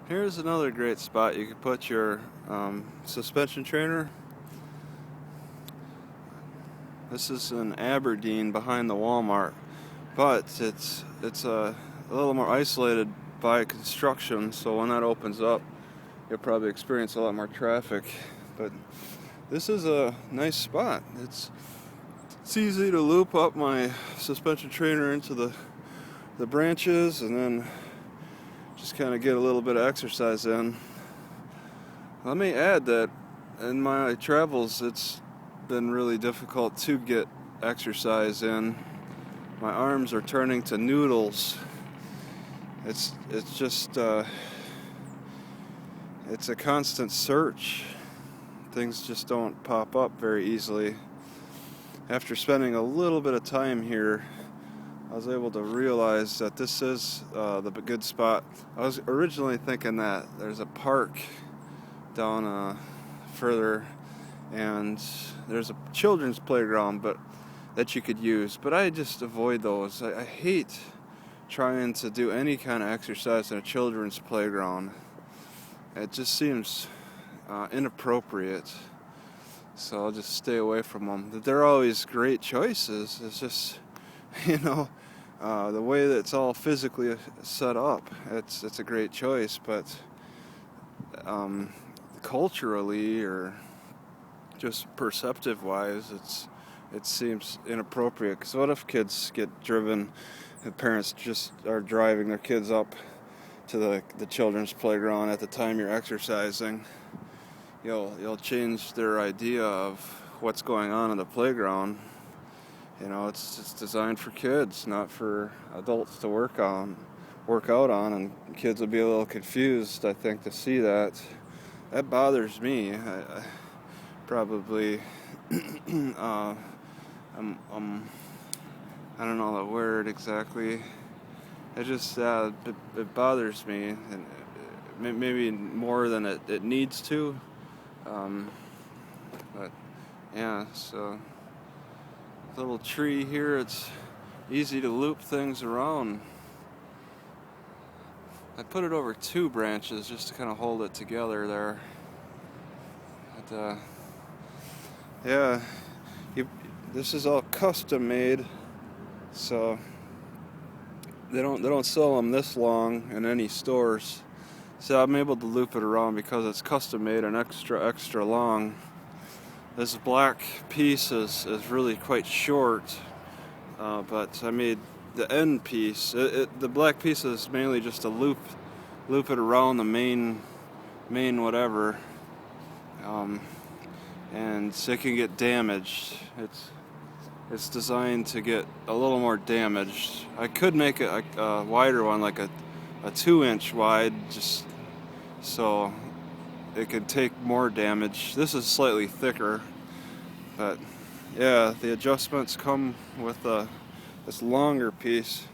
Here's another great spot you could put your suspension trainer. This is in Aberdeen behind the Walmart, but it's a little more isolated by construction, so when that opens up, you'll probably experience a lot more traffic. But this is a nice spot. It's easy to loop up my suspension trainer into the branches and then just kind of get a little bit of exercise in. Let me add that in my travels, it's been really difficult to get exercise in. My arms are turning to noodles. It's just it's a constant search. Things just don't pop up very easily. After spending a little bit of time here, I was able to realize that this is the good spot. I was originally thinking that there's a park down further, and there's a children's playground that you could use, but I just avoid those. I hate trying to do any kind of exercise in a children's playground. It just seems inappropriate, so I'll just stay away from them. They're always great choices. It's just, the way that it's all physically set up, it's a great choice, but culturally or just perceptive wise, it seems inappropriate. Because what if kids get driven, and parents just are driving their kids up to the children's playground at the time you're exercising? You'll change their idea of what's going on in the playground. It's designed for kids, not for adults to work out on, and kids will be a little confused, I think, to see that. That bothers me. I probably I don't know the word exactly. It just it bothers me, and maybe more than it needs to. But yeah, so little tree here. It's easy to loop things around. I put it over 2 branches just to kind of hold it together there. But yeah, this is all custom made, so they don't sell them this long in any stores. So I'm able to loop it around because it's custom made and extra long. This black piece is really quite short, but I made the end piece. The black piece is mainly just to loop it around the main whatever, and it can get damaged. It's designed to get a little more damaged. I could make it a wider one, like a 2-inch wide, just so it could take more damage. This is slightly thicker, but yeah, the adjustments come with this longer piece.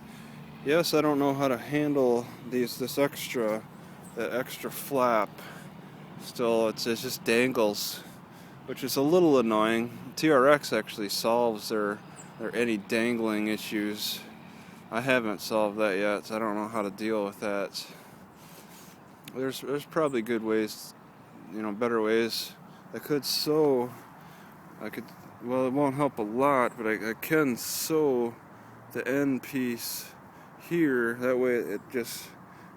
Yes, I don't know how to handle that extra flap. Still, it just dangles, which is a little annoying. TRX actually solves their any dangling issues. I haven't solved that yet, so I don't know how to deal with that. There's probably good ways, better ways. Well, it won't help a lot, but I can sew the end piece here. That way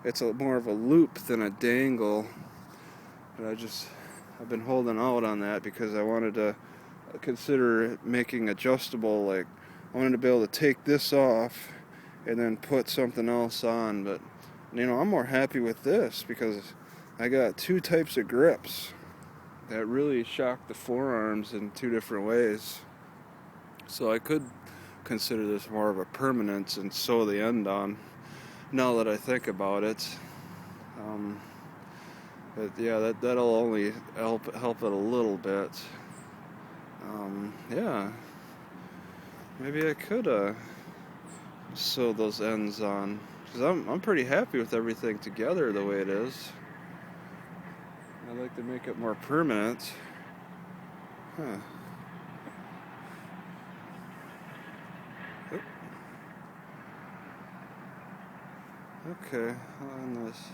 it's more of a loop than a dangle. But I've been holding out on that because I wanted to consider making adjustable. Like, I wanted to be able to take this off and then put something else on, but I'm more happy with this because I got 2 types of grips that really shock the forearms in 2 different ways. So I could consider this more of a permanent and sew the end on, now that I think about it. But yeah, that'll only help it a little bit. Yeah, maybe I could sew those ends on, because I'm pretty happy with everything together the way it is. I'd like to make it more permanent. Huh. Oop. Okay, on this.